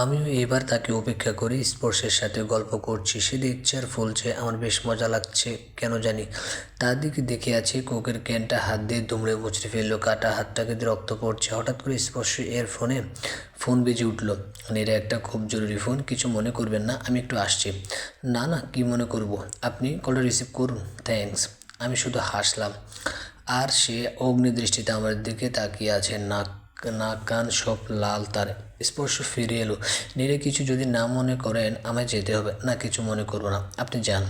আমিও এবার তাকে উপেক্ষা করে স্পর্শের সাথে গল্প করছি। সে দেখছে আর ফুলছে। আমার বেশ মজা লাগছে কেন জানি। তার দিকে দেখে আছে, কোকের ক্যানটা হাত দিয়ে দুমড়ে মুচড়ে ফেললো। কাটা হাতটাকে দিয়ে রক্ত পড়ছে। হঠাৎ করে স্পর্শ এর ফোন বেজে উঠল। এর একটা খুব জরুরি ফোন, কিছু মনে করবেন না, আমি একটু আসছি। না না, কি মনে করব, আপনি কলটা রিসিভ করুন। থ্যাঙ্কস। আমি শুধু হাসলাম। আর সে অগ্নিদৃষ্টিতে আমার দিকে তাকিয়ে আছে। নাক কান সব লাল। তার স্পর্শ ফিরে এলো। নীরে, কিছু যদি না মনে করেন আমায় যেতে হবে। না, কিছু মনে করবো না, আপনি যান।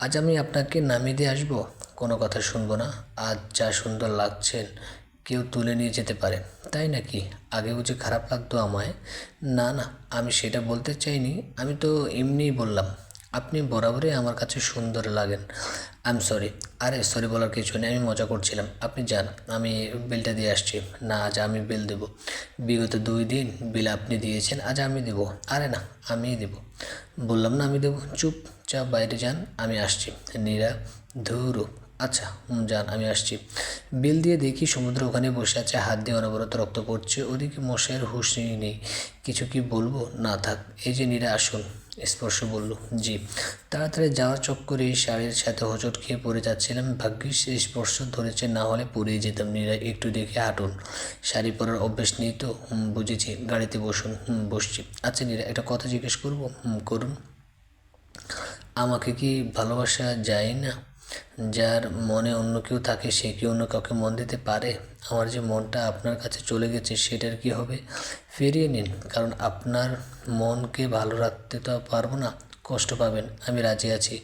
আজ আমি আপনাকে নামিয়ে দিয়ে আসবো। কোনো কথা শুনবো না। আজ যা সুন্দর লাগছেন, কেউ তুলে নিয়ে যেতে পারে। তাই নাকি? আগে বুঝি খারাপ লাগতো আমায়? না না, আমি সেটা বলতে চাইনি। আমি তো এমনিই বললাম, আপনি বরাবরই আমার কাছে সুন্দর লাগেন। I am sorry. আরে সরি বলার কিছু নেই, আমি মজা করছিলাম। আপনি যান, আমি বিলটা দিয়ে আসছি। না, আজ আমি বিল দেব। বিগত 2 দিন বিল আপনি দিয়েছেন, আজ আমি দেব। আরে না, আমিই দেব। বললাম না আমি দেবো। চুপচাপ বাইরে যান, আমি আসছি। নীরা, ধুরু। আচ্ছা, যান, আমি আসছি। বিল দিয়ে দেখি সমুদ্র ওখানে বসে আছে, হাত দিয়ে অনবরত রক্ত পড়ছে। ওদিকে মশাইয়ের হুঁশই নেই। কিছু কি বলবো? না থাক। এই যে নীরা, আসুন। স্পর্শ বলল। জি। তাড়াতাড়ি যাওয়ার চক্করে শাড়ির সাথে হোঁচট খেয়ে পড়ে যাচ্ছিলাম। ভাগ্যিস স্পর্শ ধরেছে, না হলে পড়েই যেতাম। নীরা, একটু দেখে হাঁটুন। শাড়ি পরার অভ্যেস নেই তো? বুঝেছি। গাড়িতে বসুন। বসছি। আচ্ছা নীরা, একটা কথা জিজ্ঞেস করবো? করুন। আমাকে কি ভালোবাসা যায় না? যার মনে অন্য কেউ থাকে সে কি অন্য কাউকে মন দিতে পারে? আমার যে মনটা আপনার কাছে চলে গেছে, সেটার কি হবে? ফিরিয়ে নিন, কারণ আপনার মনকে ভালো রাখতে তো পারবো না। কষ্ট পাবেন, আমি রাজি আছি।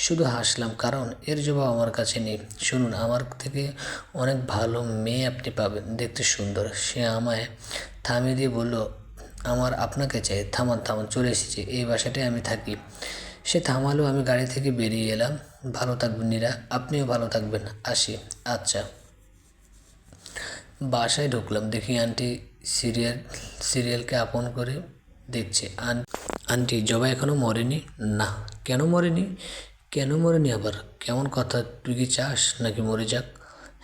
শুধু হাসলাম, কারণ এর জবাব আমার কাছে নেই। শুনুন, আমার থেকে অনেক ভালো মেয়ে আপনি পাবেন, দেখতে সুন্দর। সে আমায় থামিয়ে দিয়ে বলল, আমার আপনাকে চাই। থামান থামান, চলে এসেছি, এই বাসাটায় আমি থাকি। সে থামালো। আমি গাড়ি থেকে বেরিয়ে এলাম। ভালো থাকবেন নীরা, আপনিও ভালো থাকবেন। আসি। আচ্ছা। বাসায় ঢুকলাম, দেখি আন্টি সিরিয়ালকে আপন করে দেখছে। আন্টি, জবা এখনও মরেনি? না। কেন মরেনি? কেন মরেনি আবার? কেমন কথা, তুই কি চাস নাকি মরে যাক?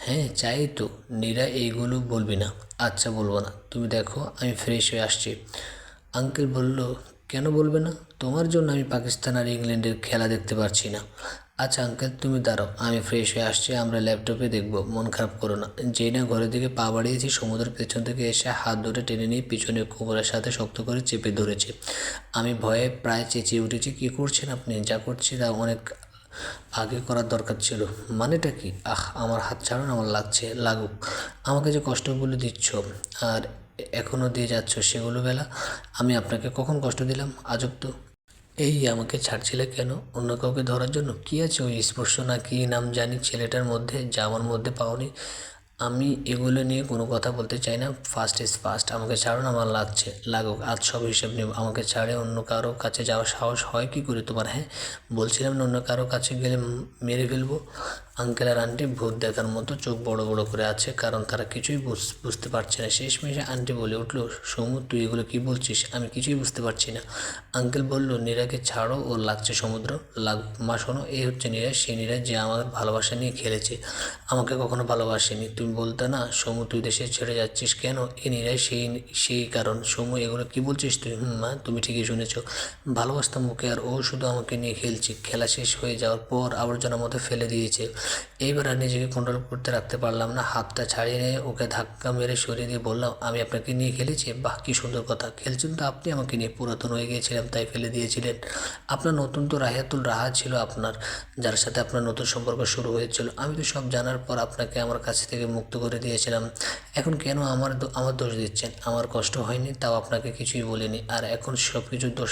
হ্যাঁ, চাই তো। নীরা, এইগুলো বলবি না। আচ্ছা, বলবো না। তুমি দেখো, আমি ফ্রেশ হয়ে আসছি। আঙ্কেল বলল, কেন বলবে না? তোমার জন্য আমি পাকিস্তান আর ইংল্যান্ডের খেলা দেখতে পারছি না। আচ্ছা আঙ্কেল, তুমি দাঁড়াও, আমি ফ্রেশ হয়ে আসছি, আমরা ল্যাপটপে দেখব। মন খারাপ করো না। যেই না ঘরের দিকে পা বাড়িয়েছি, সমুদ্রের পেছন থেকে এসে হাত ধরে টেনে নিয়ে পিছনে কোমরের সাথে শক্ত করে চেপে ধরেছে। আমি ভয়ে প্রায় চেঁচিয়ে উঠেছি, কী করছেন আপনি? যা করছি তা অনেক আগে করার দরকার ছিল। মানেটা কি? আমার হাত ছাড়ুন, আমার লাগছে। লাগুক। আমাকে যে কষ্টগুলো দিচ্ছ আর এখনও দিয়ে যাচ্ছ, সেগুলো বেলা আমি আপনাকে কখন কষ্ট দিলাম? আজব তো। এই, আমাকে ছাড়ছিলে কেন? অন্য কাউকে ধরার জন্য? কী আছে ওই স্পর্শ না কি নাম জানি ছেলেটার মধ্যে, যা আমার মধ্যে পাওনি? আমি এগুলো নিয়ে কোনো কথা বলতে চাই না। First is first. আমাকে ছাড়ুন, আমার লাগছে। লাগুক, আজ সব হিসেব নেব। আমাকে ছাড়ে অন্য কারো কাছে যাওয়ার সাহস হয় কী করে তোমার? হ্যাঁ, বলছিলাম না অন্য কারো কাছে গেলে মেরে ফেলবো। আঙ্কেল আর আন্টি ভূত দেখার মতো চোখ বড় বড় করে আছে, কারণ তারা কিছুই বুঝতে পারছে না। শেষমেশে আন্টি বলে উঠল, সমু, তুই এগুলো কী বলছিস? আমি কিছুই বুঝতে পারছি না। আঙ্কেল বলল, নীরাকে ছাড়ো, ওর লাগছে সমুদ্র। মা শোনো, এই হচ্ছে নীরা, সেই নীরা যে আমার ভালোবাসা নিয়ে খেলেছে। আমাকে কখনো ভালোবাসেনি। তুমি বলতে না, সমু তুই দেশে ছেড়ে যাচ্ছিস কেন? এ নীরাই সেই কারণ। সমু, এগুলো কী বলছিস তুই? মা, তুমি ঠিকই শুনেছ। ভালোবাসতাম ওকে, আর ও শুধু আমাকে নিয়ে খেলছে। খেলা শেষ হয়ে যাওয়ার পর আবর্জনার মধ্যে ফেলে দিয়েছে। এইবার আর নিজেকে কন্ট্রোল করতে রাখতে পারলাম না। হাতটা ছাড়িয়ে নিয়ে ওকে ধাক্কা মেরে সরিয়ে দিয়ে বললাম, আমি আপনাকে নিয়ে খেলেছি? বাহ, কী সুন্দর কথা। খেলছেন তো আপনি আমাকে নিয়ে। পুরাতন হয়ে গিয়েছিলাম তাই ফেলে দিয়েছিলেন। আপনার নতুন তো রাহিয়াতুল রাহা ছিল আপনার, যার সাথে আপনার নতুন সম্পর্ক শুরু হয়েছিল। আমি তো সব জানার পর আপনাকে আমার কাছ থেকে মুক্ত করে দিয়েছিলাম। এখন কেন আমার দোষ দিচ্ছেন? আমার কষ্ট হয়নি, তাও আপনাকে কিছুই বলিনি, আর এখন সব কিছুর দোষ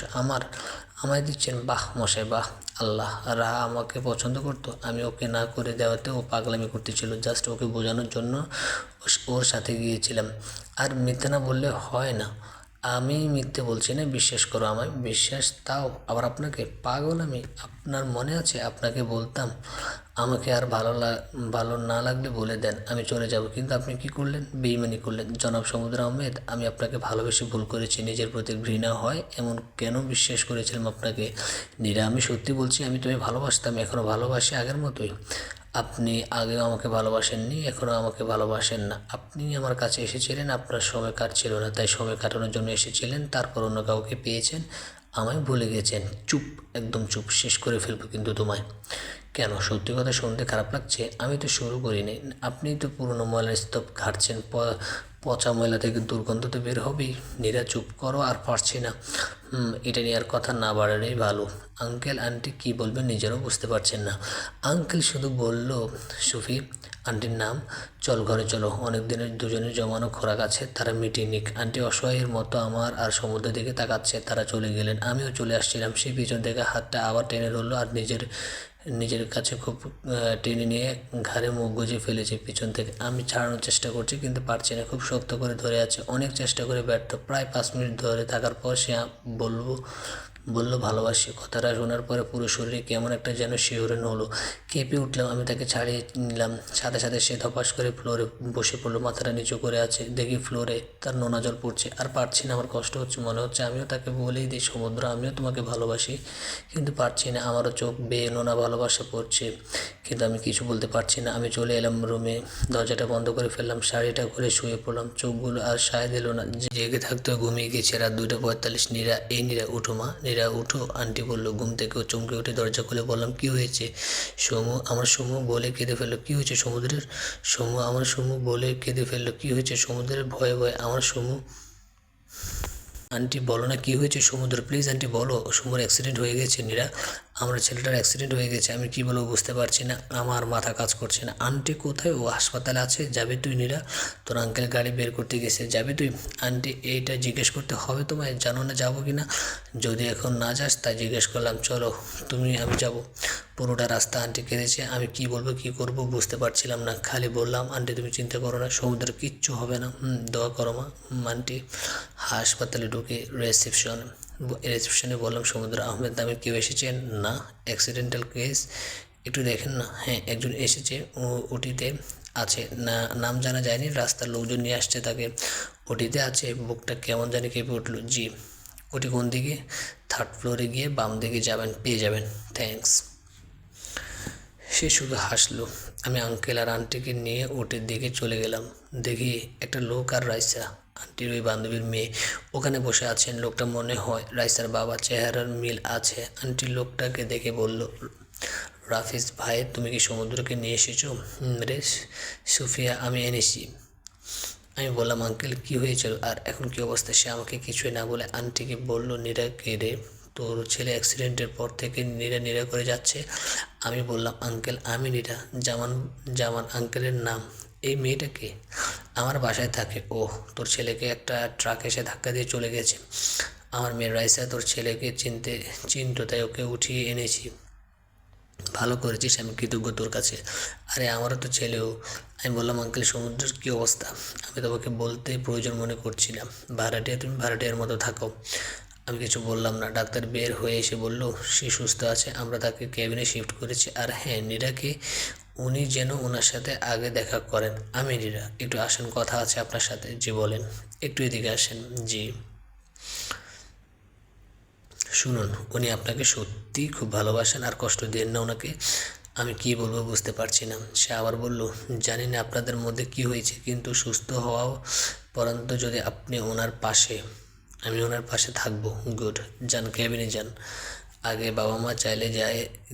আমায় দিচ্ছেন? বাহ মশাই, বাহ। আল্লাহ, রাহা আমাকে পছন্দ করতো। আমি ওকে না করে দেওয়াতে ও পাগলামি করতেছিল। জাস্ট ওকে বোঝানোর জন্য ওর সাথে গিয়েছিলাম। আর মিথ্যে না বললে হয় না। আমি মিথ্যে বলছি না, বিশ্বাস করো আমায়। বিশ্বাস, তাও আবার আপনাকে? পাগল আমি? আপনার মনে আছে আপনাকে বলতাম আমাকে আর ভালো না লাগলে বলে দেন, আমি চলে যাব। কিন্তু আপনি কি করলেন? বেইমানি করলেন। জনাব সমুদ্র আহমেদ, আমি আপনাকে ভালোবেসে ভুল করেছি। নিজের প্রতি ঘৃণা হয় এমন কেন বিশ্বাস করেছিলাম আপনাকে? নীরা, আমি সত্যি বলছি, আমি তোমায় ভালোবাসতাম, এখনও ভালোবাসি আগের মতোই। আপনি আগেও আমাকে ভালোবাসেননি, এখনও আমাকে ভালোবাসেন না। আপনি আমার কাছে এসেছিলেন, আপনার সময় কাটছিল না, তাই সময় কাটানোর জন্য এসেছিলেন, তারপর অন্য কাউকে পেয়েছেন, আমায় ভুলে গেছেন। চুপ, একদম চুপ, শেষ করে ফেলবো কিন্তু তোমায়। কেন, সত্যি কথা শুনতে খারাপ লাগছে? আমি তো শুরু করিনি, আপনিই তো পুরনো ময়লার স্তূপ ঘাটছেন। পচা ময়লা থেকে দুর্গন্ধ তো বের হবেই। নীরা, চুপ করো, আর পারছি না। এটা নিয়ে আর কথা না বাড়ানোই ভালো। আঙ্কেল আন্টি কী বলবেন নিজেরও বুঝতে পারছেন না। আঙ্কেল শুধু বলল, সুফি আন্টির নাম, চল ঘরে চলো, অনেক দিনের দুজনের জমানো খোরাক আছে, তারা মিটিয়ে নিক। আন্টি অসহায়ের মতো আমার আর সমুদ্রের দিকে তাকাচ্ছে। তারা চলে গেলেন, আমিও চলে আসছিলাম। সেই পিছন থেকে হাতটা আবার টেনে ধরলো আর নিজের কাছে খুব টেনে নিয়ে ঘাড়ে মুখ গুজে ফেলেছে পিছন থেকে। আমি ছাড়ানোর চেষ্টা করছি কিন্তু পারছি না, খুব শক্ত করে ধরে আছে। অনেক চেষ্টা করে ব্যর্থ। প্রায় 5 মিনিট ধরে থাকার পর সে বলল ভালোবাসি। কথাটা শোনার পরে পুরো শরীরে কেমন একটা যেন শিহরণ হলো। কেঁপে উঠলাম। আমি তাকে ছাড়িয়ে নিলাম। সাথে সাথে সে ধপাস করে ফ্লোরে বসে পড়লো, মাথাটা নিচু করে আছে। দেখি ফ্লোরে তার নোনা জল পড়ছে। আর পারছি না, আমার কষ্ট হচ্ছে। মনে হচ্ছে আমিও তাকে বলেই দিই, সমুদ্র আমিও তোমাকে ভালোবাসি, কিন্তু পারছি না। আমারও চোখ বেয়ে নোনা ভালোবাসা পড়ছে, কিন্তু আমি কিছু বলতে পারছি না। আমি চলে এলাম রুমে, দরজাটা বন্ধ করে ফেললাম, শাড়িটা খুলে শুয়ে পড়লাম। চোখগুলো আর সায় দিল না, জেগে থাকতে ঘুমিয়ে গেছে। রাত 2:45। নীরা, এই নীরা উঠো মা, নীরা উঠো, আন্টি বললো। ঘুম থেকেও চমকে উঠে দরজা খুলে বললাম, কি হয়েছে? সমু বলে কেঁদে ফেললো। কি হয়েছে সমুদ্রের? সমু বলে কেঁদে ফেললো। কি হয়েছে সমুদ্রের? ভয়ে ভয়ে আমার সমু। আন্টি বলো না কি হয়েছে সমুদ্র, প্লিজ আন্টি বলো। সমুর অ্যাক্সিডেন্ট হয়ে গেছে নীরা, আমার ছেলেটার অ্যাক্সিডেন্ট হয়ে গেছে। আমি কি বলবো বুঝতে পারছি না, আমার মাথা কাজ করছে না। আন্টি কোথায়? ও হাসপাতালে আছে। যাবি তুই নীরা? তোর আঙ্কেল গাড়ি বের করতে গেছে, যাবি তুই? আন্টি এইটা জিজ্ঞেস করতে হবে তোমায়, জানো না যাবো কি না? যদি এখন না যাস তাই জিজ্ঞেস করলাম। চলো তুমি, আমি যাব। পুরোটা রাস্তা আন্টি কেঁদেছে। আমি কি বলবো কি করব বুঝতে পারছিলাম না। খালি বললাম, আন্টি তুমি চিন্তা করো না, সমুদ্রের কিচ্ছু হবে না। দোয়া করো মা। আন্টি। হাসপাতালে ঢুকে রিসেপশনে বললাম, সমুদ্র আহমেদ নামে কেউ এসেছেন? না। অ্যাক্সিডেন্টাল কেস, একটু দেখেন না। হ্যাঁ, একজন এসেছে, ও ওটিতে আছে। না, নাম জানা যায়নি, রাস্তার লোকজন নিয়ে আসছে তাকে। ওটিতে আছে। বুকটা কেমন জানি কেঁপে উঠল। জি। ওটি কোন দিকে? 3rd ফ্লোরে গিয়ে বাম দিকে যাবেন, পেয়ে যাবেন। থ্যাঙ্কস। সে শুধু হাসলো। আমি আঙ্কেল আর আন্টিকে নিয়ে ওটির দিকে চলে গেলাম। দেখি একটা লোক আর রাইসা, আন্টির ওই বান্ধবীর মেয়ে, ওখানে বসে আছেন। লোকটা মনে হয় রাইসার বাবা, চেহারার মিল আছে। আন্টি লোকটাকে দেখে বলল, রাফিজ ভাই, তুমি কি সমুদ্রকে নিয়ে এসেছো? রে সুফিয়া, আমি এনেছি। আমি বললাম, আঙ্কেল কি হয়েছিল আর এখন কি অবস্থা? সে আমাকে কিছুই না বলে আন্টিকে বলল, নীরা কে রে? তোর ছেলে অ্যাক্সিডেন্টের পর থেকে নীরা নীরা করে যাচ্ছে। আমি বললাম, আঙ্কেল আমি নীরা। জামান জামান আঙ্কেলের নাম। এই মেয়েটাকে আমার বাসায় থাকে। ও, তোর ছেলেকে একটা ট্রাক এসে ধাক্কা দিয়ে চলে গেছে। আমার মেয়ের রাইসা তোর ছেলেকে চিনতো, তাই ওকে উঠিয়ে এনেছি। ভালো করেছিস, আমি কৃতজ্ঞ তোর কাছে। আরে আমারও তো ছেলেও। আমি বললাম, আঙ্কেল সমুদ্রের কী অবস্থা? আমি তোমাকে বলতে প্রয়োজন মনে করছিলাম। ভাড়াটিয়া, তুমি ভাড়াটিয়ার মতো থাকো। আমি কিছু বললাম না। ডাক্তার বের হয়ে এসে বলল, সে সুস্থ আছে, আমরা তাকে কেবিনে শিফট করেছি। আর হ্যাঁ, নীরাকে উনি যেন ওনার সাথে আগে দেখা করেন। আমি নীরা, একটু আসেন, কথা আছে আপনার সাথে। জি বলেন। একটু এদিকে আসেন। জি শুনুন, উনি আপনাকে সত্যিই খুব ভালোবাসেন আর কষ্ট দেন না ওনাকে। আমি কি বলবো বুঝতে পারছি না। সে আবার বলল, জানি না আপনাদের মধ্যে কি হয়েছে, কিন্তু সুস্থ হওয়াও পর্যন্ত যদি আপনি ওনার পাশে, আমি ওনার পাশে থাকবো। গুড। যান, ক্যাবিনে যান। আগে বাবা মা চাইলে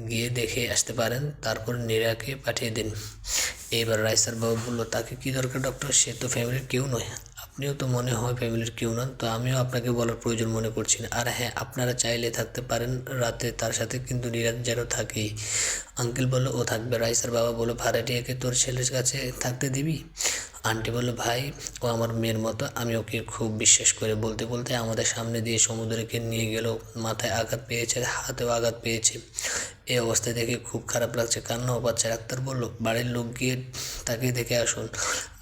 গিয়ে দেখে আসতে পারেন, তারপর নীরাকে পাঠিয়ে দিন। এইবার রাইসার বাবু বলল, তাকে কি দরকার ডক্টর? সে তো ফ্যামিলির কেউ নয়। আপনিও তো মনে হয় ফ্যামিলির কেউ নন, তো আমিও আপনাকে বলার প্রয়োজন মনে করছি না। আর হ্যাঁ, আপনারা চাইলে থাকতে পারেন রাতে তার সাথে, কিন্তু নীরাজ যেন থাকেই। আঙ্কেল বলল, ও থাকবে। রাইসার বাবা বলল, ভাড়াটিয়াকে তোর ছেলের কাছে থাকতে দিবি? আন্টি বলল, ভাই ও আমার মেয়ের মতো, আমি ওকে খুব বিশ্বাস করে। বলতে বলতে আমাদের সামনে দিয়ে সমুদ্রকে নিয়ে গেল। মাথায় আঘাত পেয়েছে, হাতেও আঘাত পেয়েছে। এই অবস্থায় দেখে খুব খারাপ লাগছে, কান্নাও পাচ্ছে। ডাক্তার বলল, বাড়ির লোক গিয়ে তাকে দেখে আসুন,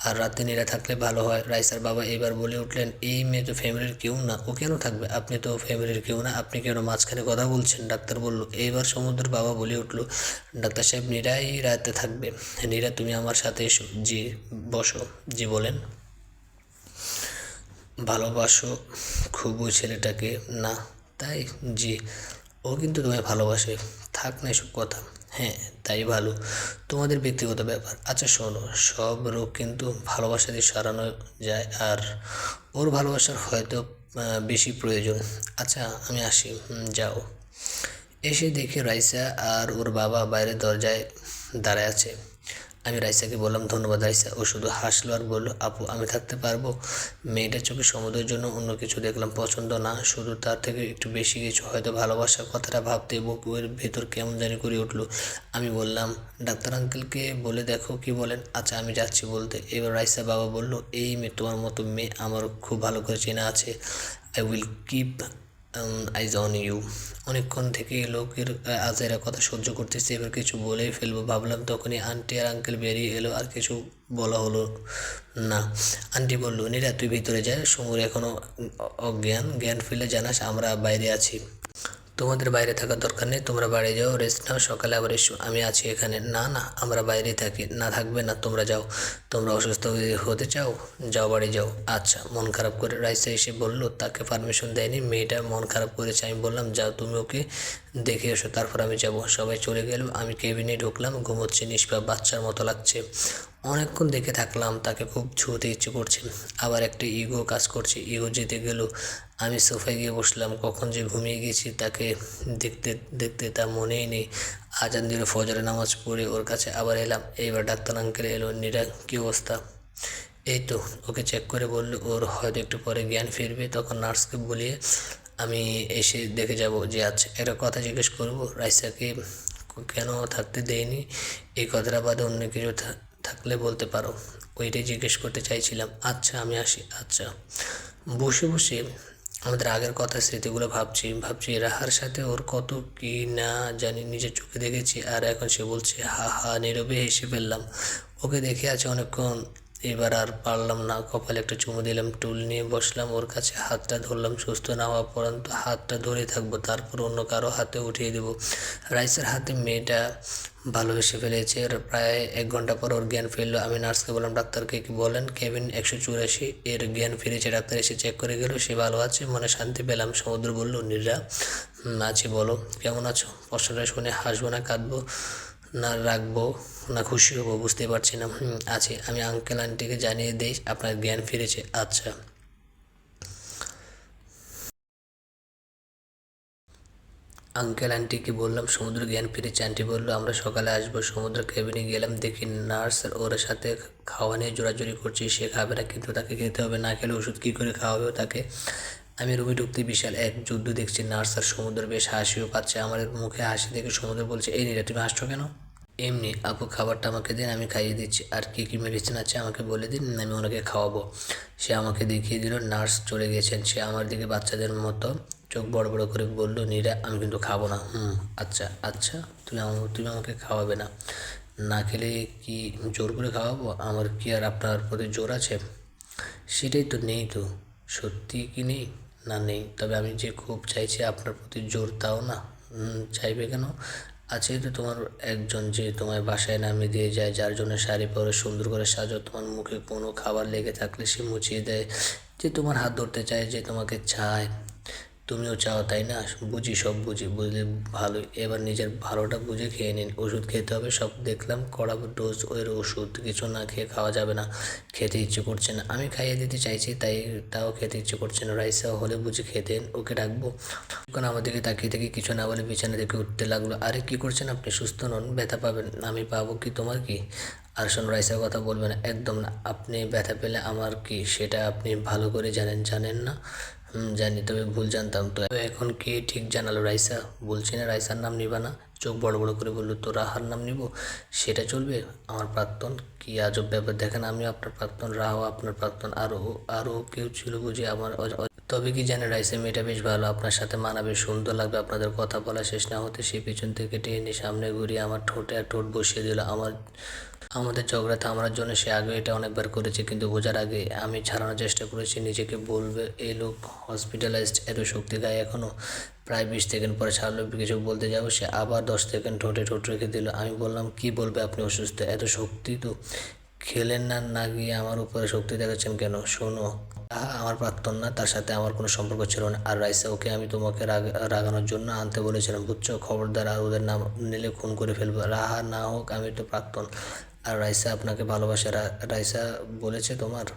আর রাতে নীরা থাকলে ভালো হয়। রাইসার বাবা এবার বলে উঠলেন, এই মেয়ে তো ফ্যামিলির কেউ না, ও কেন থাকবে? আপনি তো ফ্যামিলির কেউ না, আপনি কেন মাঝখানে কথা বলছেন? ডাক্তার বলল। এইবার সমুদ্রের বাবা বলে উঠল, ডাক্তার সাহেব, নীরাই রাতে থাকবে। নীরা, তুমি আমার সাথে এসো। জি বসো। জি বলেন। ভালোবাসো খুব ওই ছেলেটাকে? না। তাই? জি। ও কিন্তু তোমায় ভালোবাসে। থাক না এসব কথা। হ্যাঁ, তাই ভালো। তোমাদের ব্যক্তিগত ব্যাপার। আচ্ছা শোনো, সব রোগ কিন্তু ভালোবাসা দিয়ে সারানো যায়, আর ওর ভালোবাসার হয়তো বেশি প্রয়োজন। আচ্ছা আমি আসি, যাও। এসে দেখি রাইসা আর ওর বাবা বাইরের দরজায় দাঁড়ায় আছে। আমি রাইসাকে বললাম ধন্যবাদ রাইসা। ও শুধু হাসলো আর বলল, আপু আমি থাকতে পারবো? মেয়েটার চোখে সমুদ্রের জন্য অন্য কিছু দেখলাম, পছন্দ না, শুধু তার থেকে একটু বেশি কিছু, হয়তো ভালোবাসা। কথাটা ভাবতে বুকের ভেতর কেমন জানি করে উঠলো। আমি বললাম, ডাক্তার আঙ্কেলকে বলে দেখো কি বলেন। আচ্ছা আমি যাচ্ছি বলতে। এবার রাইসা বাবা বলল, এই মেয়ে, তোমার মতো মেয়ে আমার খুব ভালো করে চেনা আছে। I will keep eyes on you. অনেকক্ষণ থেকে লোকের আজেরা কথা সহ্য করতেছি, এবার কিছু বলেই ফেলবো ভাবলাম, তখনই আন্টি আর আঙ্কেল বেরিয়ে এলো। আর কিছু বলা হলো না। আন্টি বলল, নীরা তুই ভিতরে যা, সমুর এখনও অজ্ঞান, জ্ঞান ফিরলে জানাস আমরা বাইরে আছি। তোমাদের বাইরে থাকার দরকার নেই, তোমরা বাড়ি যাও, রেস্ট নাও, সকালে আবার এসো, আমি আছি এখানে। না না, আমরা বাইরেই থাকি। না থাকবে না, তোমরা যাও। তোমরা অসুস্থ হতে চাও, যাও বাড়ি যাও। আচ্ছা। মন খারাপ করে রাইসা এসে বলল, তাকে পারমিশন দেয়নি, মেয়েটা মন খারাপ করেছে। আমি বললাম, যাও তুমি ওকে দেখে এসো, তারপর আমি যাব। সবাই চলে গেল, আমি কেবিনে ঢুকলাম। ঘুমোচ্ছে নিষ্পাপ, বাচ্চার মতো লাগছে। অনেকক্ষণ দেখে থাকলাম, তাকে খুব ছুঁতে ইচ্ছে করছে, আবার একটা ইগো কাজ করছে। ইগো যেতে গেল। আমি সোফায় গিয়ে বসলাম। কখন যে ঘুমিয়ে গেছি তাকে দেখতে দেখতে তা মনেই নেই। আজান দিলে ফজরের নামাজ পড়ে ওর কাছে আবার এলাম। এইবার ডাক্তার আঙ্কেল এলো। নীরা কী অবস্থা? এই তো। ওকে চেক করে বললো ওর হয়তো একটু পরে জ্ঞান ফিরবে। তখন নার্সকে বলিয়ে আমি এসে দেখে যাব যে আচ্ছা। একটা কথা জিজ্ঞেস করবো, রাইসাকে কেন থাকতে দেয়নি? এই কথাটা বাদে অন্য কিছু থাকলে বলতে পারো। ওইটাই জিজ্ঞেস করতে চাইছিলাম। আচ্ছা আমি আসি। আচ্ছা। বসে বসে আমাদের আগের কথা স্মৃতিগুলো ভাবছি ভাবছি রাহার সাথে ওর কত কি না জানি নিজের চোখে দেখেছি। আর এখন সে বলছে হা হা, নীরবে হেসে ফেললাম। ওকে দেখে আছে অনেকক্ষণ, এবার আর পারলাম না। কপালে একটা চুমু দিলাম, টুল নিয়ে বসলাম ওর কাছে, হাতটা ধরলাম। সুস্থ না হওয়া পর্যন্ত হাতটা ধরে থাকবো, তারপর অন্য কারো হাতে উঠিয়ে দেবো। রাইসের হাতে মেয়েটা ভালোবেসে ফেলেছে। প্রায় 1 ঘন্টা পর ওর জ্ঞান ফিরলো। আমি নার্সকে বললাম, ডাক্তারকে কি বলেন? কেবিন 184, এর জ্ঞান ফিরেছে। ডাক্তার এসে চেক করে গেল, সে ভালো আছে, মনে শান্তি পেলাম। সমুদ্র বলল, নীরা আছি, বলো কেমন আছো? প্রশ্নটা শুনে হাসবো না কাঁদবো না রাখবো না খুশি হবো বুঝতে পারছি না। আছি। আমি আঙ্কেল আন্টিকে জানিয়ে দিই আপনার জ্ঞান ফিরেছে। আচ্ছা। আঙ্কেল আন্টিকে বললাম সমুদ্র জ্ঞান ফিরেছে। আন্টি বললো আমরা সকালে আসবো। সমুদ্র কেবিনে গেলাম, দেখি নার্স ওর সাথে খাওয়া নিয়ে জোরাজোরি করছি। সে খাবে না, কিন্তু তাকে খেতে হবে, না খেলে ওষুধ কী করে খাওয়াবে তাকে? আমি রুমে ঢুকতে বিশাল এক যুদ্ধ দেখছি। নার্স আর সমুদ্র বেশ হাসিও পাচ্ছে। আমার মুখে হাসি দেখে সমুদ্র বলছে, এই নীরা তুমি হাসছো কেন? এমনি আপু, খাবারটা আমাকে দিন, আমি খাইয়ে দিচ্ছি। আর কী কী মেডিসিন আছে আমাকে বলে দিন, আমি ওনাকে খাওয়াবো। সে আমাকে দেখিয়ে দিল। নার্স চলে গেছেন। সে আমার দিকে বাচ্চাদের মতো চোখ বড় বড় করে বলল, নীরা আমি কিন্তু খাবো না। আচ্ছা আচ্ছা, তুমি আমাকে খাওয়াবে না? না খেলে কি জোর করে খাওয়াবো? আমার কি আর আপনার প্রতি জোর আছে? সেটাই তো নেই তো। সত্যি কি নেই? না নেই, তবে আমি যে খুব চাইছি আপনার প্রতি জোর, তাও না। চাইবে কেন? আছে তো তোমার একজন, যে তোমায় বাসায় নামিয়ে দিয়ে যায়, যার জন্য শাড়ি পরে সুন্দর করে সাজো, তোমার মুখে কোনো খাবার লেগে থাকলে সে মুছিয়ে দেয়, যে তোমার হাত ধরতে চায়, যে তোমাকে চায়। তুমিও চাও তাই না? বুঝি, সব বুঝি, বুঝলে ভালোই। এবার নিজের ভালোটা বুঝে খেয়ে নিন। ওষুধ খেতে হবে, সব দেখলাম, কড়া ডোজ ওর ওষুধ, কিছু না খেয়ে খাওয়া যাবে না। খেতে ইচ্ছে করছে না। আমি খাইয়ে দিতে চাইছি, তাও খেতে ইচ্ছে করছে না। রাইসা হলে বুঝে খেতেন, ওকে ডাকবো? কারণ আমার দিকে তাকিয়ে থেকে কিছু না বলে বিছানা থেকে উঠতে লাগলো। আরে কি করছেন আপনি? সুস্থ নন, ব্যথা পাবেন। আমি পাবো কি? তোমার কি? আর শোনো, রাইসার কথা বলবে না, একদম না। আপনি ব্যথা পেলে আমার কি, সেটা আপনি ভালো করে জানেন। জানেন না? জানি, তবে ভুল জানতাম তো। এখন কে ঠিক জানালো? রাইসা? বলছি না রাইসার নাম নিবা না? চোখ বড় বড় করে বললো, তো রাহার নাম নিব? সেটা চলবে? আমার প্রাক্তন? কি আজব ব্যাপার। দেখেন আমিও আপনার প্রাক্তন, রাহাও আপনার প্রাক্তন, আরও কেউ ছিল বুঝি আমার তবে কি জানেন রাইসা মেয়েটা বেশ ভালো, আপনার সাথে মানাবে, সুন্দর লাগবে। আপনাদের কথা বলা শেষ না হতে সে পিছন থেকে টেনে সামনে ঘুরিয়ে আমার ঠোঁটে আর ঠোঁট বসিয়ে দিল। আমাদের ঝগড়া থামানোর জন্য সে আগে এটা অনেকবার করেছে, কিন্তু বোঝার আগে আমি ছাড়ানোর চেষ্টা করেছি। নিজেকে বলবে এই লোক হসপিটালাইজড, এত শক্তি গায়ে এখনও। প্রায় 20 সেকেন্ড পরে ছাড়লো। কিছু বলতে যাবো, সে আবার 10 সেকেন্ড ঠোঁটে ঠোঁট রেখে দিল। আমি বললাম, কি বলবে আপনি? অসুস্থ? এত শক্তি তো খেলেন না, না গিয়ে আমার উপরে শক্তি দেখাচ্ছেন কেন? শোনো, আমার প্রাক্তন না, তার সাথে আমার কোনো সম্পর্ক ছিল না। আর রাইসা, ওকে আমি তোমাকে রাগানোর জন্য আনতে বলেছিলাম, বুঝছো? খবরদার, আর ওদের নাম নিলে খুন করে ফেলবো। রাহা না হোক, আমি তো প্রাক্তন। আর রাইসা আপনাকে ভালোবাসে। রাইসা বলেছে তোমার?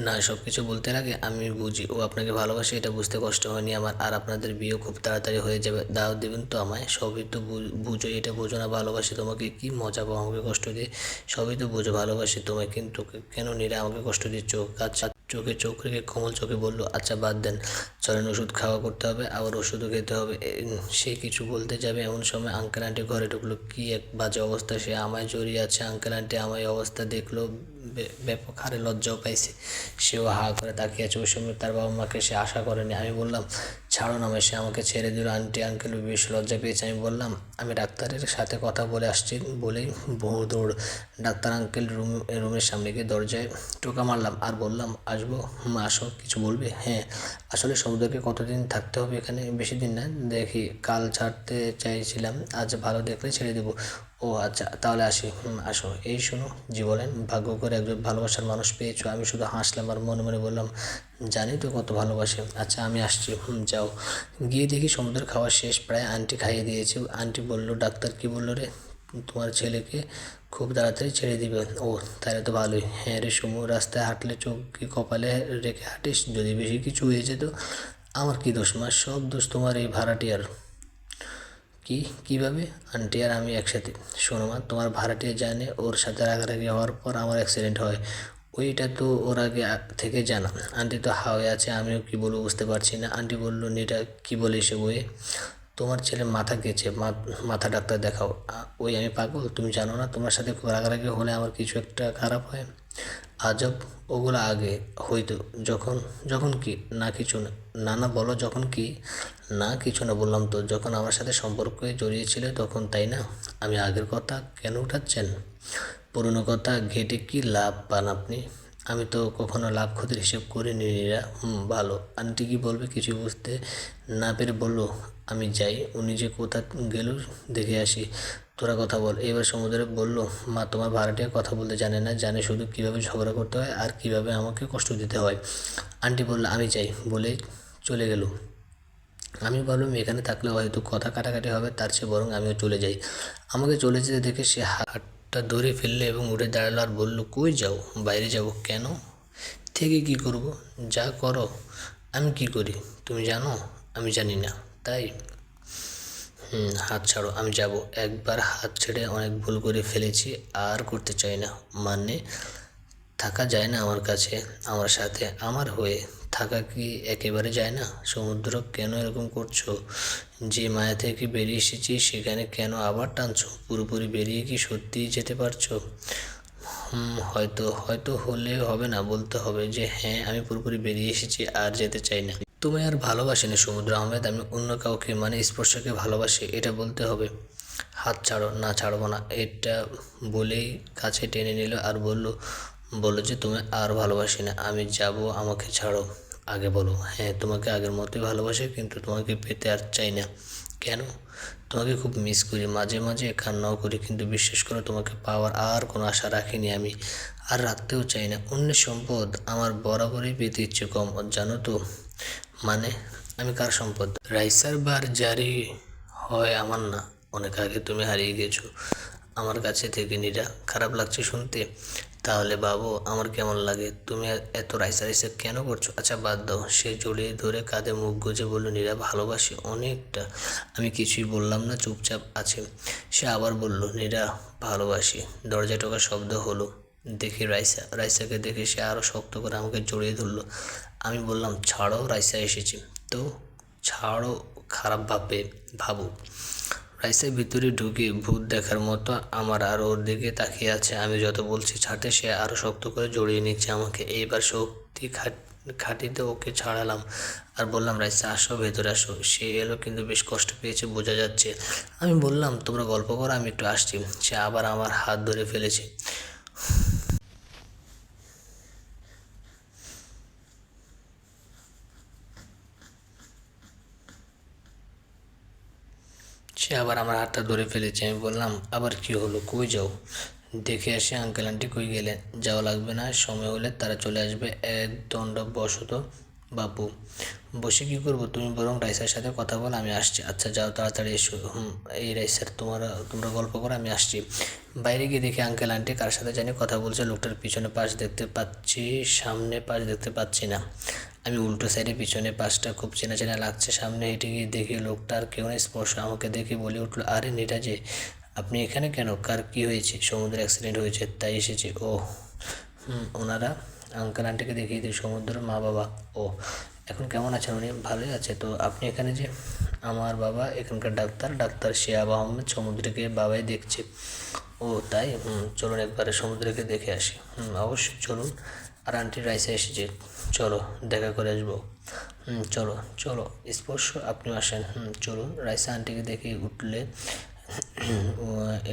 না, সব কিছু বলতে আগে আমি বুঝি ও আপনাকে ভালোবাসে, এটা বুঝতে কষ্ট হয়নি আমার। আর আপনাদের বিয়েও খুব তাড়াতাড়ি হয়ে যাবে। দাওয়াত দেবেন তো আমায়? সবই তো বুঝো, এটা বোঝো না ভালোবাসি তোমাকে? কি মজা পাও আমাকে কষ্ট দিয়ে? সবই তো বুঝো, ভালোবাসি তোমায়, কিন্তু কেন নীরা আমাকে কষ্ট দিচ্ছ? আচ্ছা, চোখে চোখ রেখে কোমল চোখে বললো, আচ্ছা বাদ দেন, চলেন ওষুধ খাওয়া করতে হবে, আবার ওষুধও খেতে হবে। সে কিছু বলতে যাবে এমন সময় আঙ্কেল আন্টি ঘরে ঢুকলো। কি এক বাজে অবস্থা! সে আমায় জড়িয়ে আছে। আঙ্কেল আন্টি আমায় অবস্থা দেখলো, ব্যাপক হারে লজ্জাও পাইছে। সেও হা করে তাকিয়ে আছে। ওই সময় তার বাবা মাকে সে আশা করেনি। আমি বললাম, ছাড়ো না আমায়। সে আমাকে ছেড়ে দিল। আন্টি আঙ্কেল বেশ লজ্জা পেয়েছে। আমি বললাম, আমি ডাক্তারের সাথে কথা বলে আসছি বলেই বহু দৌড়। ডাক্তার আঙ্কেল রুমের সামনে গিয়ে দরজায় টোকা মারলাম আর বললাম, আসবো? আসো। কিছু বলবে? হ্যাঁ, আসলে সমুদ্রকে কতদিন থাকতে হবে এখানে? বেশি দিন না, দেখি কাল ছাড়তে চাইছিলাম, আজ ভালো দেখলে ছেড়ে দেবো। ও আচ্ছা, তাহলে আসি। আসো। এই শোনো, জি বলেন। ভাগ্য করে একজন ভালোবাসার মানুষ পেয়েছো। আমি শুধু হাসলাম আর মনে মনে বললাম, জানি তো কত ভালোবাসে। আচ্ছা, আমি আসছি। যাও। গিয়ে দেখি সমুদ্রের খাওয়া শেষ প্রায়। আন্টি খাইয়ে দিয়েছে। আন্টি বলল, ডাক্তার কি বললো রে? তোমার ছেলেকে খুব তাড়াতাড়ি ছেড়ে দিবে। ও, তাহলে তো ভালোই। হ্যাঁ রে সমু, রাস্তায় হাঁটলে চোখ কি কপালে রেখে হাঁটিস? যদি বেশি কিছু হয়ে যেত? আমার কি দোষ মা? সব দোষ তোমার এই ভাড়াটিয়ার। কীভাবে? আন্টি আর আমি একসাথে। শোনো মা, তোমার ভাড়াটিয়া জানে ওর সাথে রাগারাগি হওয়ার পর আমার অ্যাক্সিডেন্ট হয়। ওইটা তো ওর আগে থেকে জানা। আন্টি তো হাওয়ে আছে। আমিও কি বলবো বুঝতে পারছি না। আন্টি বললো, নিটা কি বলে সে বইয়ে? তোমার ছেলে মাথা গেছে, মাথা ডাক্তার দেখাও। ওই আমি পাগল? তুমি জানো না তোমার সাথে রাগারাগি হলে আমার কিছু একটা খারাপ হয়? আজব। ওগুলো আগে হইতো। যখন? যখন কি? না কিছু না। না না, বলো যখন কি? না কিছু না বললাম তো। যখন আমার সাথে সম্পর্কে জড়িয়েছিলে তখন, তাই না? আমি আগের কথা কেন উঠাচ্ছেন? পুরনো কথা ঘেটে কি লাভ পান আপনি? আমি তো কখনো লাভ ক্ষতির হিসেব করিনি নীরা। ভালো। আন্টি কি বলবে? কিছু বুঝতে না পেরে বললো, আমি যাই। উনি যে কোথা গেল দেখে আসি। তোরা কথা বল। এবার সমুদ্রে বলল, মা, তোমার ভাড়াটিয়া কথা বলতে জানে না, জানে শুধু কীভাবে ঝগড়া করতে হয় আর কীভাবে আমাকে কষ্ট দিতে হয়। আন্টি বলল, আমি যাই বলে চলে গেল। আমি ভাবলাম এখানে থাকলে হয়তো কথা কাটাকাটি হবে, তার চেয়ে বরং আমিও চলে যাই। আমাকে চলে যেতে দেখে সে হাতটা ধরে ফেললো এবং উঠে দাঁড়ালো আর বলল, কই যাও? বাইরে যাব। কেন? থেকে কি করব? যা করো। আমি কি করি তুমি জানো? আমি জানি না, তাই? হাত ছাড়ো, আমি যাব। একবার হাত ছেড়ে অনেক ভুল করে ফেলেছি, আর করতে চাই না। মানে? থাকা যায় না আমার কাছে? আমার সাথে, আমার হয়ে থাকা কি একেবারে যায় না? সমুদ্র, কেন এরকম করছো? যে মায়া থেকে বেরিয়ে এসেছি সেখানে কেন আবার টানছো? পুরোপুরি বেরিয়ে কি সত্যিই যেতে পারছো? হয়তো হয়তো হলে হবে না, বলতে হবে যে হ্যাঁ, আমি পুরোপুরি বেরিয়ে এসেছি আর যেতে চাই না। তুমি আর ভালোবাসি না সমুদ্র আহমেদ, আমি অন্য কাউকে, মানে স্পর্শকে ভালোবাসি, এটা বলতে হবে। হাত ছাড়ো। না, ছাড়বো না। এটা বলেই কাছে টেনে নিল আর বললো যে তুমি আর ভালোবাসি না, আমি যাব, আমাকে ছাড়ো। আগে বলো। হ্যাঁ, তোমাকে আগের মতোই ভালোবাসি, কিন্তু তোমাকে পেতে আর চাই না। কেন? তোমাকে খুব মিস করি, মাঝে মাঝে কান্নাও করি, কিন্তু বিশ্বাস করো, তোমাকে পাওয়ার আর কোনো আশা রাখিনি আমি, আর রাখতেও চাই না। অন্যের সম্পদ আমার বরাবরই পেতে ইচ্ছে কম, জানো তো। মানে? আমি কার সম্পদ? রাইসার বার জারি হয় আমার না, অনেক আগে তুমি হারিয়ে গেছো আমার কাছে থেকে নীরা। খারাপ লাগছে শুনতে? তাহলে বাবু, আমার কেমন লাগে? তুমি এত রাইসা রাইসা কেন করছো? আচ্ছা বাদ দাও। সে জড়িয়ে ধরে কাঁধে মুখ গুজে বলল, নীরা, ভালোবাসি অনেকটা। আমি কিছুই বললাম না, চুপচাপ আছে। সে আবার বলল, নীরা, ভালোবাসি। দরজায় টোকার শব্দ হলো। দেখি রাইসাকে দেখে সে আরও শক্ত করে আমাকে জড়িয়ে ধরলো। আমি বললাম, ছাড়ো, রাইসা এসেছি তো। ছাড়ো, খারাপ ভাবো। রাইসের ভিতরে ঢুকে ভূত দেখার মতো আমার আর ওর দিকে তাকিয়ে আছে। আমি যত বলছি ছাড়তে, সে আরও শক্ত করে জড়িয়ে নিচ্ছে আমাকে। এইবার শক্তি খাটিতে ওকে ছাড়ালাম আর বললাম, রাইসা আসো, ভেতরে আসো। সে এলো, কিন্তু বেশ কষ্ট পেয়েছে বোঝা যাচ্ছে। আমি বললাম, তোমরা গল্প করো, আমি একটু আসছি। সে আবার আমার হাত ধরে ফেলেছে। সে আবার আমার হাতটা ধরে ফেলেছে। আমি বললাম, আবার কি হলো? কই যাও? দেখে আসি আঙ্কেল আন্টি কই গেলেন। যাওয়া লাগবে না, সময় হলে তারা চলে আসবে। এক দণ্ড বসো তো বাপু। বসে কী করবো, তুমি বরং রাইসার সাথে কথা বল, আমি আসছি। আচ্ছা যাও তাড়াতাড়ি এসো। এই রাইসার তোমরা গল্প করো, আমি আসছি। বাইরে গিয়ে দেখি আঙ্কেল আন্টি কার সাথে জানি কথা বলছে। লোকটার পিছনে পাশ দেখতে পাচ্ছি, সামনে পাশ দেখতে পাচ্ছি না। আমি উল্টো সাইডে পিছনে পাশটা খুব চেনা চেনা লাগছে। সামনে হেঁটে গিয়ে দেখি লোকটার কেউ নেই, স্পর্শ। আমাকে দেখে বলে উঠলো, আরে নীরা যে, আপনি এখানে কেন? কার কী হয়েছে? সমুদ্রে অ্যাক্সিডেন্ট হয়েছে তাই এসেছি। ও ওনারা আঙ্কেল আন্টিকে দেখিয়ে দিই সমুদ্রের মা বাবা। ও এখন কেমন আছেন উনি? ভালোই আছে। তো আপনি এখানে যে? আমার বাবা এখানকার ডাক্তার শিহাব আহমেদ সমুদ্রকে বাবাই দেখছে। ও তাই? চলুন একবারে সমুদ্রকে দেখে আসি। অবশ্যই চলুন। আর আন্টি রাইসা এসেছে, চলো দেখা করে আসবো। চলো চলো স্পর্শ আপনিও আসেন। চলুন। রাইসা আন্টিকে দেখে উঠলে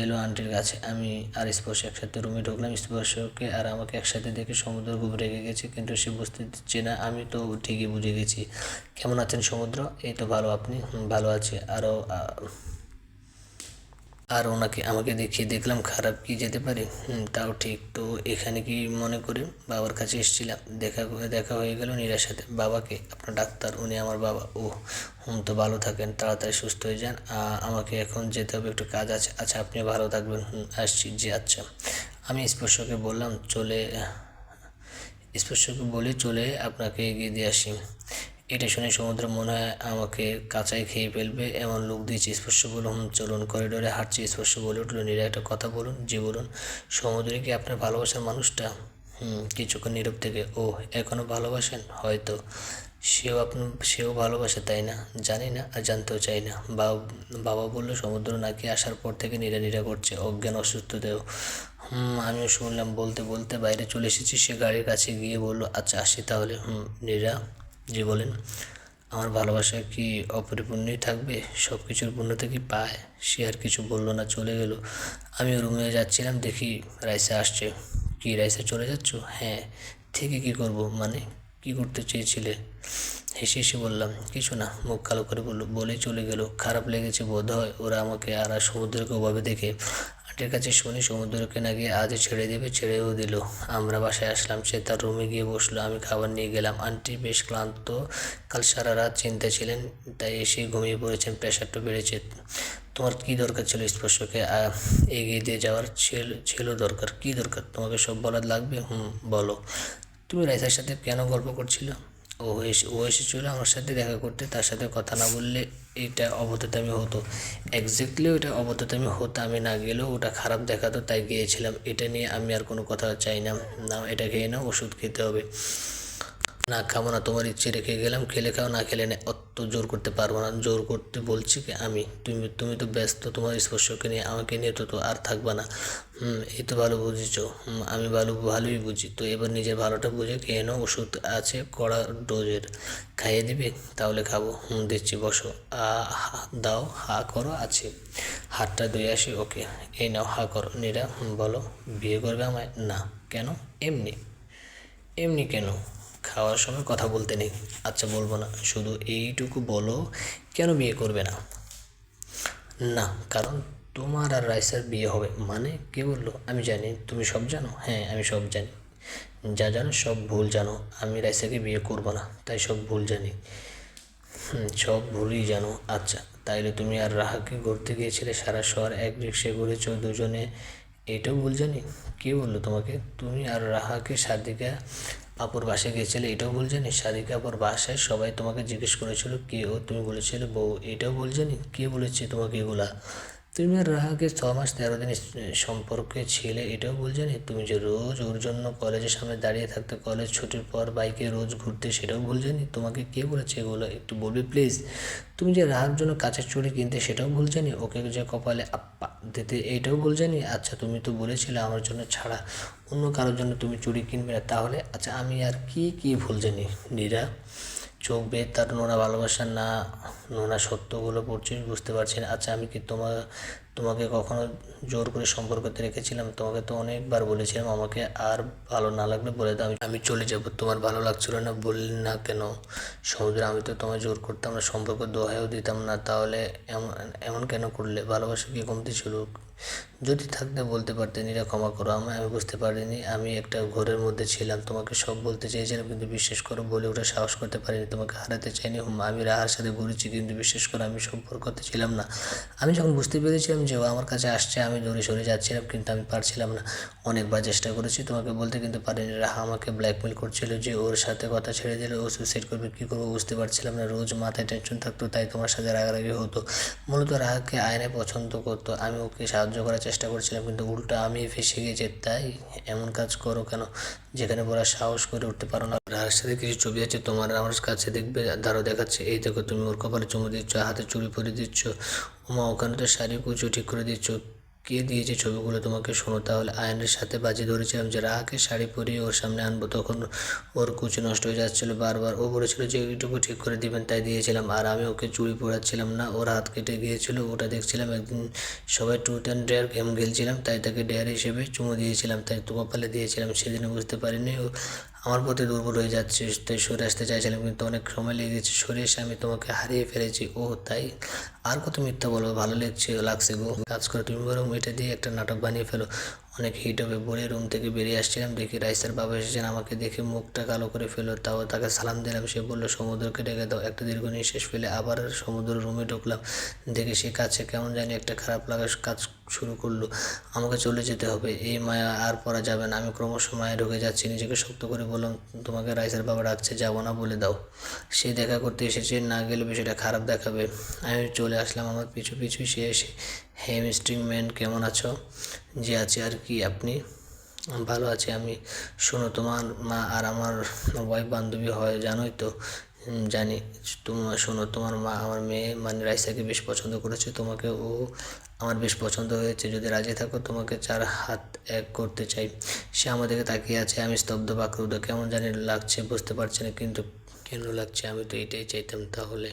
এলো আন্টির কাছে। আমি আর স্পর্শ একসাথে রুমে ঢুকলাম। স্পর্শকে আর আমাকে একসাথে দেখে সমুদ্র খুব রেগে গেছে, কিন্তু সে বুঝতে দিচ্ছে না। আমি তো ঠিকই বুঝে গেছি। কেমন আছেন সমুদ্র? এই তো ভালো, আপনি? ভালো আছি। আর ওনাকে আমাকে দেখিয়ে দেখলাম খারাপ কি যেতে পারে। তাও ঠিক। তো এখানে কি মনে করে বাবার কাছে এসেছিলাম, দেখা হয়ে গেল নীরার সাথে। বাবাকে? আপনার ডাক্তার, উনি আমার বাবা। ও তো ভালো থাকেন, তাড়াতাড়ি সুস্থ হয়ে যান। আমাকে এখন যেতে হবে, একটু কাজ আছে। আচ্ছা আপনি ভালো থাকবেন। আসছি। জি আচ্ছা। আমি স্পর্শকে বলে চলে আপনাকে এগিয়ে দিয়ে আসি। এটা শুনে সমুদ্র মনে হয় আমাকে কাঁচাই খেয়ে ফেলবে এমন লোক দিয়েছে। স্পর্শ বলল, চলুন। করিডোরে হাঁটছি। স্পর্শ বলে উঠলো, নীরা একটা কথা বলুন। জি বলুন। সমুদ্রে কি আপনার ভালোবাসার মানুষটা? কিছুক্ষণ নীরব থেকে, ও এখনও ভালোবাসেন? হয়তো। সেও ভালোবাসে তাই না? জানি না, আর জানতেও চাই না। বাবা বলল সমুদ্র নাকি আসার পর থেকে নীরা করছে, অজ্ঞান অসুস্থ দেহ। আমিও শুনলাম। বলতে বলতে বাইরে চলে এসেছি। সে গাড়ির কাছে গিয়ে বলল, আচ্ছা আসি তাহলে। নীরা? জি বলেন। আমার ভালোবাসা কি অপরিপূর্ণই থাকবে? সব কিছুর পূর্ণতা কি পায়? সে আর কিছু বলল না, চলে গেল। আমি রুমে যাচ্ছিলাম, দেখি রাইসা আসছে। কি রাইসা, চলে যাচ্ছ? হ্যাঁ। থেকে কি করব? মানে কি করতে চেয়েছিলে? হেসে হেসে বললাম, কিছু না। মুখ কালো করে বলেই চলে গেল। খারাপ লেগেছে বোধ হয় ওরা আমাকে আর সমুদ্রকে ওভাবে দেখে। আন্টির কাছে শুনি সমুদ্রকে নাকি আজই ছেড়ে দেবে, ছেড়েও দিল। আমরা বাসায় আসলাম, সে তার রুমে গিয়ে বসলো, আমি খাবার নিয়ে গেলাম। আন্টি বেশ ক্লান্ত, কাল সারা রাত চিন্তা ছিলেন, তাই এসে ঘুমিয়ে পড়েছেন। প্রেশারটা বেড়েছে। তোমার কি দরকার ছিল স্পর্শকে এগিয়ে দিয়ে যাওয়ার? ছিল দরকার। কি দরকার? তোমাকে সব বলার লাগবে? বলো। তুমি রাইসার সাথে কেন গল্প করছিল? ও এসেছিল আমার সাথে দেখা করতে। তার সাথে কথা না বললে এটা অবততামি হতো। এক্স্যাক্টলি ওটা অবততামি হতো। আমি না গেলেও ওটা খারাপ দেখাতো, তাই গিয়েছিলাম। এটা নিয়ে আমি আর কোনো কথা চাই না। নাও এটা খেয়ে নাও, ওষুধ খেতে হবে। না খাবো না, তোমার ইচ্ছে রেখে গেলাম। খেলে খাও, না খেলে না। অত জোর করতে পারবো না। জোর করতে বলছি কি আমি? তুমি তো ব্যস্ত তোমার স্পর্শকে নিয়ে, আমাকে নিয়ে তো আর থাকবা না। এই তো ভালো বুঝেছ। আমি ভালোই বুঝি। তো এবার নিজের ভালোটা বুঝে খেয়ে নাও। ওষুধ আছে কড়া ডোজের, খাইয়ে দিবে? তাহলে খাবো। দিচ্ছি, বসো। দাও, হা করো। আছে, হাতটা ধুয়ে আসি। ওকে, এই নাও, হা করো। নীরা, বলো। বিয়ে করবে আমায়? না। কেন? এমনি। এমনি কেন? খাওয়ার সময় কথা বলতে নেই। আচ্ছা বলবো না, শুধু এইটুকু বলো, কেন বিয়ে করবে না? না, কারণ তোমার আর রাইসার বিয়ে হবে। মানে? কে বললো? আমি জানি। তুমি সব জানো? হ্যাঁ আমি সব জানি। যা জানো সব ভুল জানো। আমি রাইসাকে বিয়ে করবো না, তাই সব ভুল জানি। সব ভুলই জানো। আচ্ছা, তাইলে তুমি আর রাহাকে ঘুরতে গিয়েছিলে, সারা শহর এক রিক্সে ঘুরেছ দুজনে, এটাও ভুল জানি? কে বললো তোমাকে? তুমি আর রাহাকে সাদিকা আপুর বাসায় গিয়েছিলে, এটাও ভুল জানি? সাদিকা আপুর বাসায় সবাই তোমাকে জিজ্ঞেস করেছিল কে ও, তুমি বলেছিলে বউ, এটাও ভুল জানি? কে বলেছে তোমাকে এগুলা? তুমি আর রাহাকে 6 মাস 13 দিন সম্পর্কে ছিলে, এটাও ভুল জানি? তুমি যে রোজ ওর জন্য কলেজের সামনে দাঁড়িয়ে থাকতে, কলেজ ছুটির পর বাইকে রোজ ঘুরতে, সেটাও ভুল জানি? তোমাকে কে বলেছে এগুলো, একটু বলবে প্লিজ? তুমি যে রাহার জন্য কাঁচের চুড়ি কিনতে, সেটাও ভুল জানি? ওকে যে কপালে আপ্পা দিতে, এইটাও ভুল জানি? আচ্ছা, তুমি তো বলেছিলে আমার জন্য ছাড়া অন্য কারোর জন্য তুমি চুড়ি কিনবে না, তাহলে? আচ্ছা, আমি আর কি ভুল জানি? নীরা চোখ বেয়ে তার নোনা ভালোবাসা না নোনা সত্যগুলো পড়ছিস, বুঝতে পারছি না। আচ্ছা, আমি কি তোমাকে কখনো জোর করে সম্পর্কতে রেখেছিলাম? তোমাকে তো অনেকবার বলেছিলাম আমাকে আর ভালো না লাগলে বলে দাও, আমি চলে যাব। তোমার ভালো লাগছিল না, বললি না কেন? সমুদ্র, আমি তো তোমায় জোর করতাম না, সম্পর্ক দোহাইও দিতাম না, তাহলে এমন এমন কেন করলে? ভালোবাসা কি কমতি ছিল? যদি থাকতে বলতে পারতে নীরা, ক্ষমা করো আমায়, আমি বুঝতে পারিনি। আমি একটা ঘোরের মধ্যে ছিলাম, তোমাকে সব বলতে চেয়েছিলাম কিন্তু বিশ্বাস করো বলে ওঠা সাহস করতে পারিনি। তোমাকে হারাতে চাইনি হুম। আমি রাহার সাথে ঘুরেছি কিন্তু বিশ্বাস করো আমি সম্পর্কতে ছিলাম না। আমি যখন বুঝতে পেরেছিলাম যে ও আমার কাছে আসছে আমি দৌড়ে সরে যাচ্ছিলাম কিন্তু আমি পারছিলাম না। অনেকবার চেষ্টা করেছি তোমাকে বলতে কিন্তু পারিনি। রাহা আমাকে ব্ল্যাকমেল করছিল যে ওর সাথে কথা ছেড়ে দিলে ও সুইসাইড করবে। কী করবো বুঝতে পারছিলাম না। রোজ মাথায় টেনশন থাকতো, তাই তোমার সাথে রাগারাগি হতো। মূলত রাহাকে আয়নায় পছন্দ করতো, আমি ওকে সাহায্য করার চেষ্টা করছিলাম কিন্তু উল্টা আমি ফেসে গেছি। তাই এমন কাজ করো কেন যেখানে বলার সাহস করে উঠতে পারো না? রাহার সাথে কিছু ছবি আছে তোমার আমার কাছে, দেখবে দাঁড়ো দেখাচ্ছে। এই দেখো, তুমি ওর কপালে চুমু দিচ্ছ, হাতে চুড়ি পরে দিচ্ছ। ওমা, ওখানে তো শাড়ি কুচু ঠিক করে দিচ্ছ। কে দিয়েছে ছবিগুলো তোমাকে? শোনো তাহলে, আয়নের সাথে বাজি ধরেছিলাম যে রাহাকে শাড়ি পরিয়ে ওর সামনে আনবো, তখন ওর কুচি নষ্ট হয়ে যাচ্ছিলো বারবার। ও বলেছিল যে এইটুকু ঠিক করে দিবেন, তাই দিয়েছিলাম। আর আমি ওকে চুড়ি পরাচ্ছিলাম না, ওর হাত কেটে গিয়েছিল, ওটা দেখছিলাম। একদিন সবাই ট্রুথ অ্যান্ড ডেয়ার গেম খেলছিলাম, তাই তাকে ডেয়ার হিসেবে চুমু দিয়েছিলাম, তাই কপালে দিয়েছিলাম। সেদিনে বুঝতে পারিনি ও আমার প্রতি দুর্বল হয়ে যাচ্ছে, তাই সরে আসতে চাইছিলাম কিন্তু অনেক সময় লেগেছে। সরে এসে আমি তোমাকে হারিয়ে ফেলেছি। ও তাই? আর কত মিথ্যা বলবো, ভালো লাগছে গো। কাজ করে তুমি বরং এটা দিয়ে একটা নাটক বানিয়ে ফেলো, অনেক হিট হবে। বলে রুম থেকে বেরিয়ে আসছিলাম, দেখি রাইসার বাবা এসেছেন। আমাকে দেখে মুখটা কালো করে ফেলো, তাও তাকে সালাম দিলাম। সে বললো সমুদ্রকে ডেকে দাও। একটা দীর্ঘ নিঃশ্বাস ফেলে আবার সমুদ্র রুমে ঢুকলাম। দেখে সে কাছে কেমন জানি একটা খারাপ লাগা কাজ শুরু করলো। আমাকে চলে যেতে হবে, এই মায়া আর পড়া যাবে না। আমি ক্রমশ মায়া ঢুকে যাচ্ছি। নিজেকে শক্ত করে বললাম, তোমাকে রাইসার বাবা ডাকছে, যাবো না বলে দাও। সে দেখা করতে এসেছে, না গেলে বিষয়টা খারাপ দেখাবে। আমি চলে আসলাম, আমার পিছু পিছু সে এসে, হে মিস্ট্রি ম্যান, কেমন আছো? যে আছে আর কি, আপনি? ভালো আছি আমি। শোনো, তোমার মা আর আমার ওয়াইফ বান্ধবী হয় জানোই তো। জানি। তোমার শোনো, তোমার মা আমার মেয়ে মানে রাইসাকে বেশ পছন্দ করেছে, তোমাকে ও আমার বেশ পছন্দ হয়েছে। যদি রাজি থাকো তোমাকে 4 হাত এক করতে চাই। সে আমাদেরকে তাকিয়ে আছে, আমি স্তব্ধ বাকরুদ্ধ। কেমন জানি লাগছে, বুঝতে পারছি না কিন্তু কেন লাগছে। আমি তো এটাই চাইতাম। তাহলে